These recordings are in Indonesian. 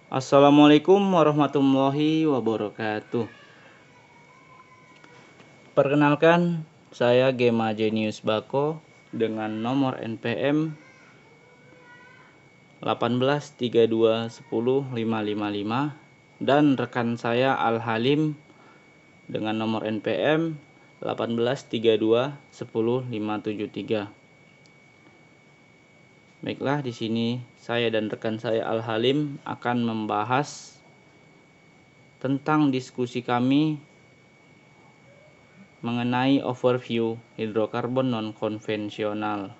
Assalamualaikum warahmatullahi wabarakatuh. Perkenalkan, saya Gema Jenius Bako dengan nomor NPM 1832105555 dan rekan saya Al Halim dengan nomor NPM 1832105573. Baiklah, di sini saya dan rekan saya Al Halim akan membahas tentang diskusi kami mengenai overview hidrokarbon non-konvensional.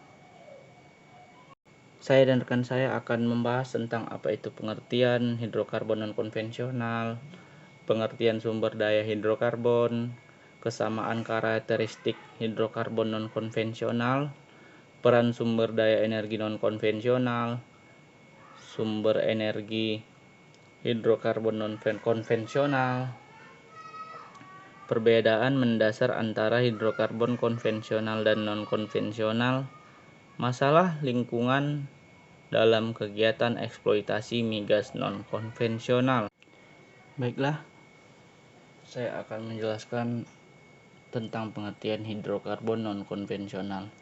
Saya dan rekan saya akan membahas tentang apa itu pengertian hidrokarbon non-konvensional, pengertian sumber daya hidrokarbon, kesamaan karakteristik hidrokarbon non-konvensional, peran sumber daya energi non-konvensional, sumber energi hidrokarbon non-konvensional, perbedaan mendasar antara hidrokarbon konvensional dan non-konvensional, masalah lingkungan dalam kegiatan eksploitasi migas non-konvensional. Baiklah, saya akan menjelaskan tentang pengertian hidrokarbon non-konvensional.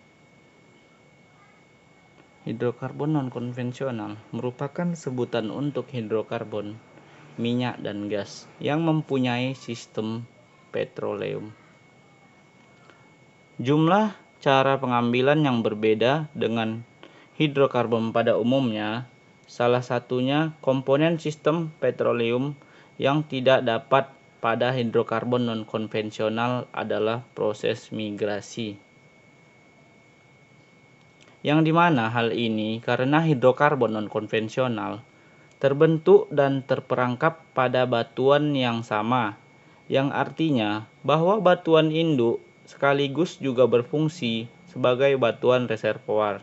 Hidrokarbon non-konvensional merupakan sebutan untuk hidrokarbon, minyak dan gas yang mempunyai sistem petroleum. Jumlah cara pengambilan yang berbeda dengan hidrokarbon pada umumnya, salah satunya komponen sistem petroleum yang tidak dapat pada hidrokarbon non-konvensional adalah proses migrasi. Yang dimana hal ini karena hidrokarbon non-konvensional terbentuk dan terperangkap pada batuan yang sama, yang artinya bahwa batuan induk sekaligus juga berfungsi sebagai batuan reservoir,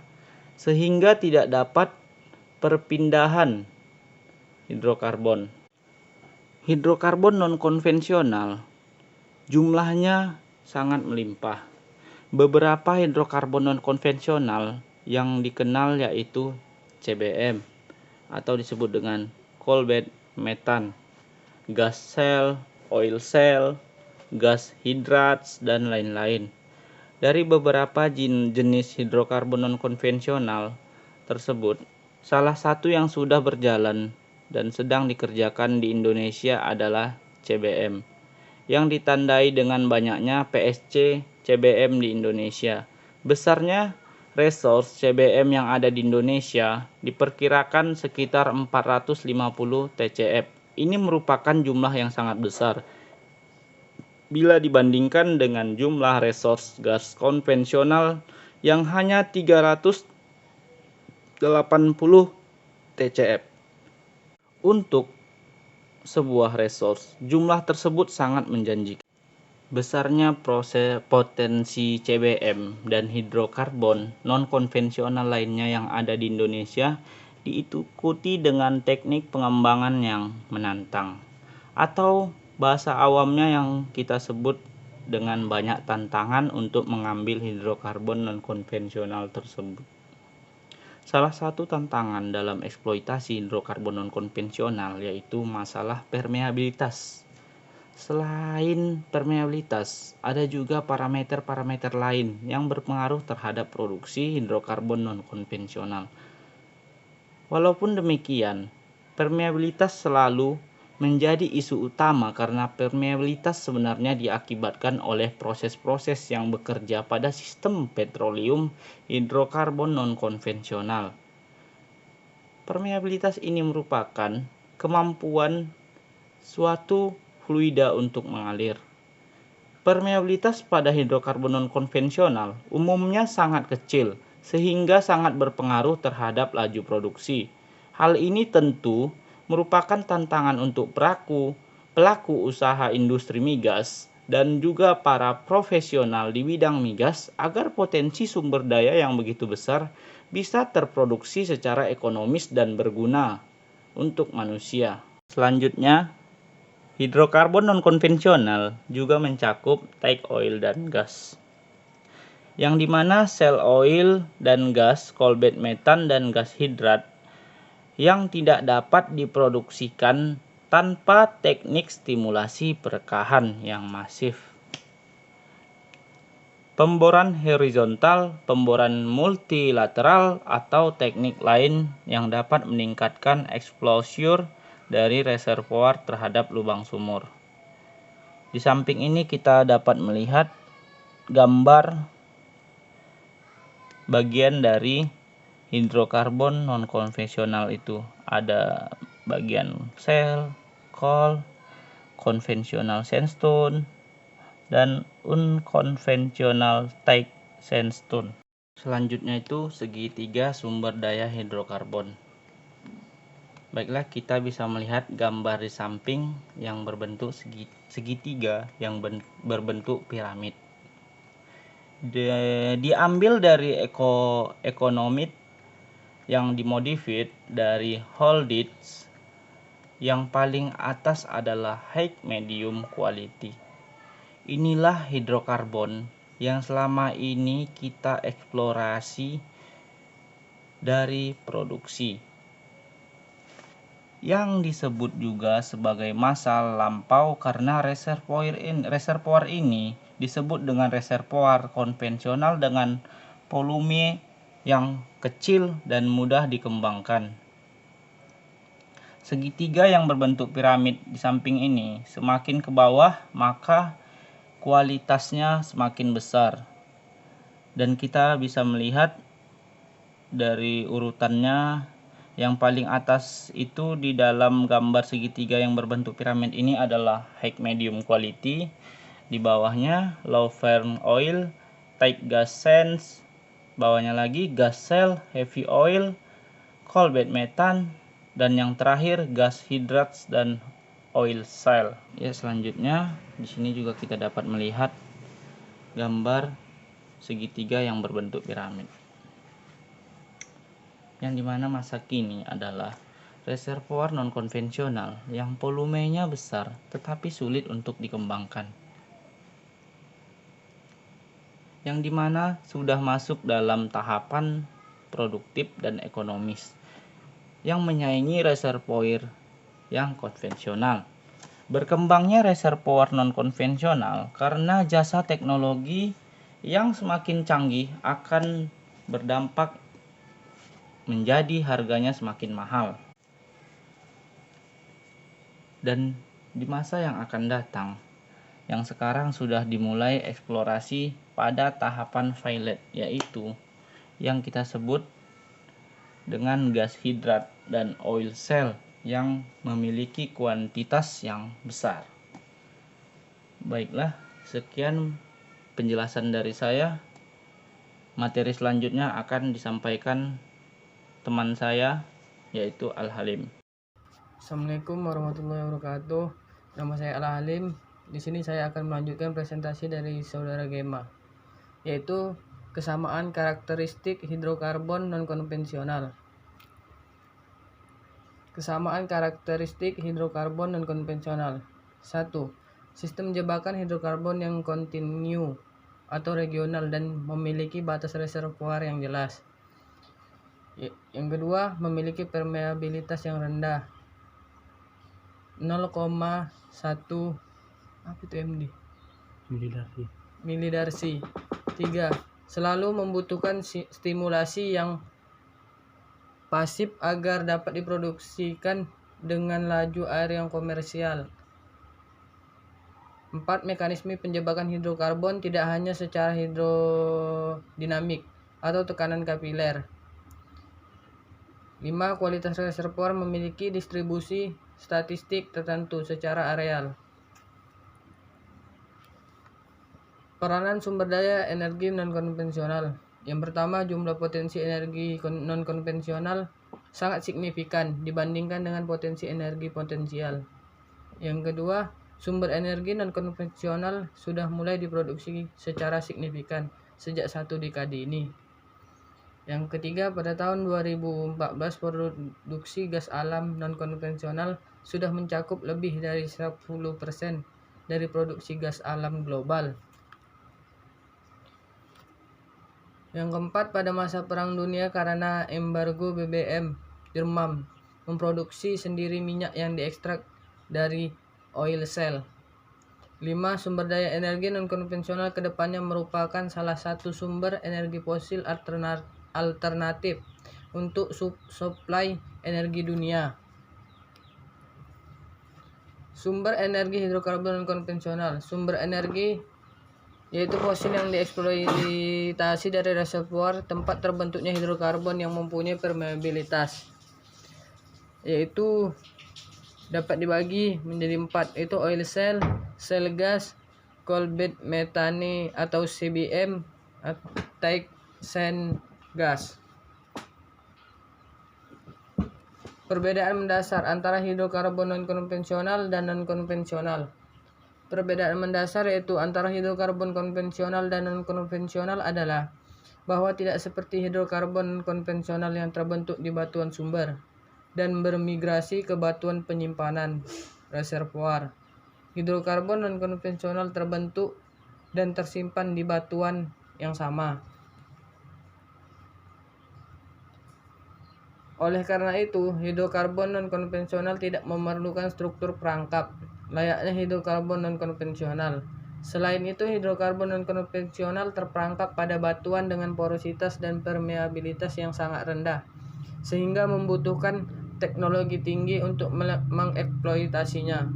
sehingga tidak dapat perpindahan hidrokarbon. Hidrokarbon non-konvensional jumlahnya sangat melimpah. Beberapa hidrokarbon non-konvensional yang dikenal yaitu CBM atau disebut dengan coal bed methane, gas shale, oil shale, gas hydrates, dan lain-lain. Dari beberapa jenis hidrokarbon non-konvensional tersebut, salah satu yang sudah berjalan dan sedang dikerjakan di Indonesia adalah CBM, yang ditandai dengan banyaknya PSC CBM di Indonesia. Besarnya resource CBM yang ada di Indonesia diperkirakan sekitar 450 TCF. Ini merupakan jumlah yang sangat besar bila dibandingkan dengan jumlah resource gas konvensional yang hanya 380 TCF. Untuk sebuah resource, jumlah tersebut sangat menjanjikan. Besarnya potensi CBM dan hidrokarbon non-konvensional lainnya yang ada di Indonesia diikuti dengan teknik pengembangan yang menantang, atau bahasa awamnya yang kita sebut dengan banyak tantangan untuk mengambil hidrokarbon non-konvensional tersebut. Salah satu tantangan dalam eksploitasi hidrokarbon non-konvensional yaitu masalah permeabilitas. Selain permeabilitas, ada juga parameter-parameter lain yang berpengaruh terhadap produksi hidrokarbon non-konvensional. Walaupun demikian, permeabilitas selalu menjadi isu utama karena permeabilitas sebenarnya diakibatkan oleh proses-proses yang bekerja pada sistem petroleum hidrokarbon non-konvensional. Permeabilitas ini merupakan kemampuan suatu fluida untuk mengalir. Permeabilitas pada hidrokarbon non-konvensional umumnya sangat kecil sehingga sangat berpengaruh terhadap laju produksi. Hal ini tentu merupakan tantangan untuk pelaku usaha industri migas dan juga para profesional di bidang migas agar potensi sumber daya yang begitu besar bisa terproduksi secara ekonomis dan berguna untuk manusia. Selanjutnya, hidrokarbon non-konvensional juga mencakup tight oil dan gas, yang dimana shale oil dan gas coal bed methane dan gas hidrat. yang tidak dapat diproduksikan tanpa teknik stimulasi perekahan yang masif. Pemboran horizontal, pemboran multilateral, atau teknik lain yang dapat meningkatkan exposure dari reservoir terhadap lubang sumur. Di samping ini kita dapat melihat gambar bagian dari hidrokarbon non-konvensional itu. Ada bagian shale, coal, konvensional sandstone, dan unconventional tight sandstone. Selanjutnya itu segitiga sumber daya hidrokarbon. Baiklah, kita bisa melihat gambar di samping yang berbentuk segitiga yang berbentuk piramid. Diambil dari ekonomit yang dimodified dari Holditch. Yang paling atas adalah high medium quality. Inilah hidrokarbon yang selama ini kita eksplorasi dari produksi, yang disebut juga sebagai masa lampau karena reservoir ini disebut dengan reservoir konvensional dengan volume yang kecil dan mudah dikembangkan. Segitiga yang berbentuk piramid di samping ini semakin ke bawah maka kualitasnya semakin besar, dan kita bisa melihat dari urutannya yang paling atas itu di dalam gambar segitiga yang berbentuk piramid ini adalah high medium quality, di bawahnya low firm oil, tight gas sands, bawahnya lagi gas shale, heavy oil, coal bed methane, dan yang terakhir gas hydrates dan oil shale. Ya, selanjutnya di sini juga kita dapat melihat gambar segitiga yang berbentuk piramid, yang dimana masa kini adalah reservoir non-konvensional yang volumenya besar tetapi sulit untuk dikembangkan, yang dimana sudah masuk dalam tahapan produktif dan ekonomis yang menyaingi reservoir yang konvensional. Berkembangnya reservoir non-konvensional karena jasa teknologi yang semakin canggih akan berdampak menjadi harganya semakin mahal. Dan di masa yang akan datang, yang sekarang sudah dimulai eksplorasi pada tahapan pilot, yaitu yang kita sebut dengan gas hidrat dan oil shale yang memiliki kuantitas yang besar. Baiklah, sekian penjelasan dari saya. Materi selanjutnya akan disampaikan teman saya, yaitu Al-Halim. Assalamualaikum warahmatullahi wabarakatuh. Nama saya Al-Halim. Di sini saya akan melanjutkan presentasi dari saudara Gema, yaitu kesamaan karakteristik hidrokarbon non-konvensional. Kesamaan karakteristik hidrokarbon non-konvensional. 1. Sistem jebakan hidrokarbon yang kontinu atau regional dan memiliki batas reservoir yang jelas. Yang kedua, memiliki permeabilitas yang rendah, 0,1 md milidarsi. 3. Selalu membutuhkan stimulasi yang pasif agar dapat diproduksikan dengan laju air yang komersial. 4. Mekanisme penjebakan hidrokarbon tidak hanya secara hidrodinamik atau tekanan kapiler. 5. Kualitas reservoir memiliki distribusi statistik tertentu secara areal. Peranan sumber daya energi non-konvensional. Yang pertama, jumlah potensi energi non-konvensional sangat signifikan dibandingkan dengan potensi energi potensial. Yang kedua, sumber energi non-konvensional sudah mulai diproduksi secara signifikan sejak 1 dekade ini. Yang ketiga, pada tahun 2014 produksi gas alam non-konvensional sudah mencakup lebih dari 10% dari produksi gas alam global. Yang keempat, pada masa Perang Dunia karena embargo BBM, Jerman memproduksi sendiri minyak yang diekstrak dari oil shale. 5. Sumber daya energi non-konvensional kedepannya merupakan salah satu sumber energi fosil alternatif untuk suplai energi dunia. Sumber energi hidrokarbon non-konvensional. Sumber energi yaitu fosil yang dieksploitasi dari reservoir tempat terbentuknya hidrokarbon yang mempunyai permeabilitas, yaitu dapat dibagi menjadi 4, yaitu oil shale, shale gas, coal bed methane atau CBM, tight sand gas. Perbedaan mendasar antara hidrokarbon non-konvensional dan non-konvensional. Perbedaan mendasar yaitu antara hidrokarbon konvensional dan non-konvensional adalah bahwa tidak seperti hidrokarbon konvensional yang terbentuk di batuan sumber dan bermigrasi ke batuan penyimpanan reservoir. Hidrokarbon non-konvensional terbentuk dan tersimpan di batuan yang sama. Oleh karena itu, hidrokarbon non-konvensional tidak memerlukan struktur perangkap layaknya hidrokarbon non-konvensional. Selain itu, hidrokarbon non-konvensional terperangkap pada batuan dengan porositas dan permeabilitas yang sangat rendah, sehingga membutuhkan teknologi tinggi untuk mengeksploitasinya.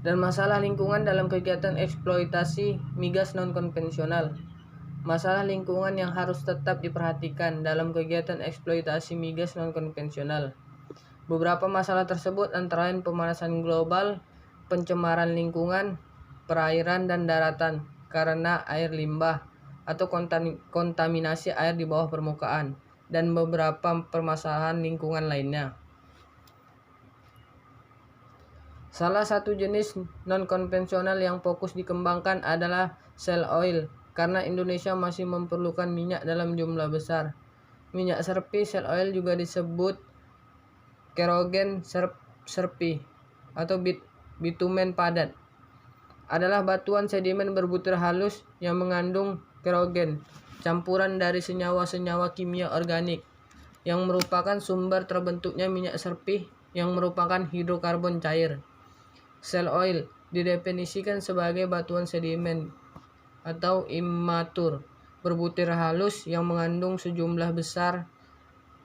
Dan masalah lingkungan dalam kegiatan eksploitasi migas non-konvensional. Masalah lingkungan yang harus tetap diperhatikan dalam kegiatan eksploitasi migas non-konvensional. Beberapa masalah tersebut antara lain pemanasan global, pencemaran lingkungan, perairan dan daratan karena air limbah atau kontaminasi air di bawah permukaan, dan beberapa permasalahan lingkungan lainnya. Salah satu jenis non-konvensional yang fokus dikembangkan adalah shale oil, karena Indonesia masih memerlukan minyak dalam jumlah besar. Minyak serpi shale oil juga disebut kerogen serpi atau bitumen padat, adalah batuan sedimen berbutir halus yang mengandung kerogen, campuran dari senyawa-senyawa kimia organik, yang merupakan sumber terbentuknya minyak serpi yang merupakan hidrokarbon cair. Shale oil didefinisikan sebagai batuan sedimen atau imatur berbutir halus yang mengandung sejumlah besar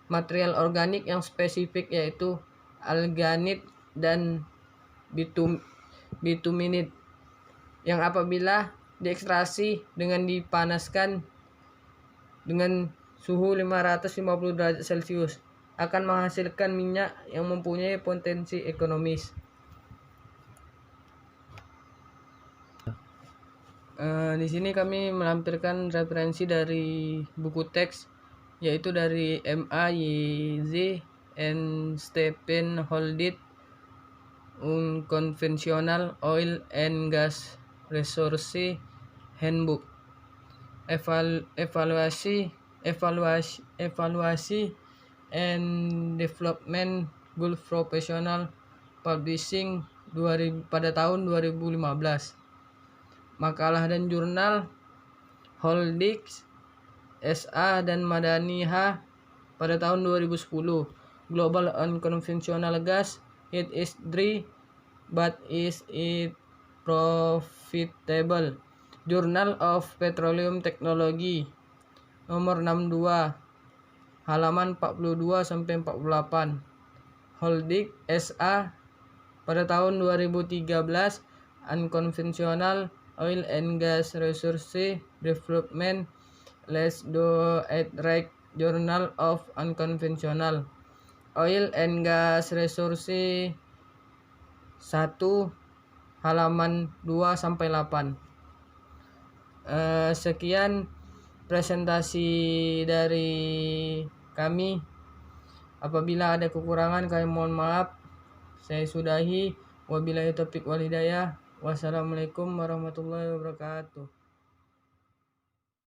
material organik yang spesifik, yaitu alganit dan bituminit, yang apabila diekstraksi dengan dipanaskan dengan suhu 550 derajat Celcius akan menghasilkan minyak yang mempunyai potensi ekonomis. Di sini kami melampirkan referensi dari buku teks, yaitu dari M.A. Yeze and Stephen Holdit, Unconventional Oil and Gas Resource Handbook. Evaluasi and Development Gulf Professional Publishing pada tahun 2015. Makalah dan jurnal Holdit S.A. dan Madani H. pada tahun 2010. Global Unconventional Gas, it is dry, but is it profitable? Journal of Petroleum Technology, nomor 62, halaman 42-48. Holdit S.A. pada tahun 2013, Unconventional Oil and Gas Resource Development, Let's do it right. Journal of Unconventional Oil and Gas Resource 1, halaman 2-8. Sekian presentasi dari kami. Apabila ada kekurangan kami mohon maaf. Saya sudahi. Wabillahi taufiq wal hidayah. Wassalamualaikum warahmatullahi wabarakatuh.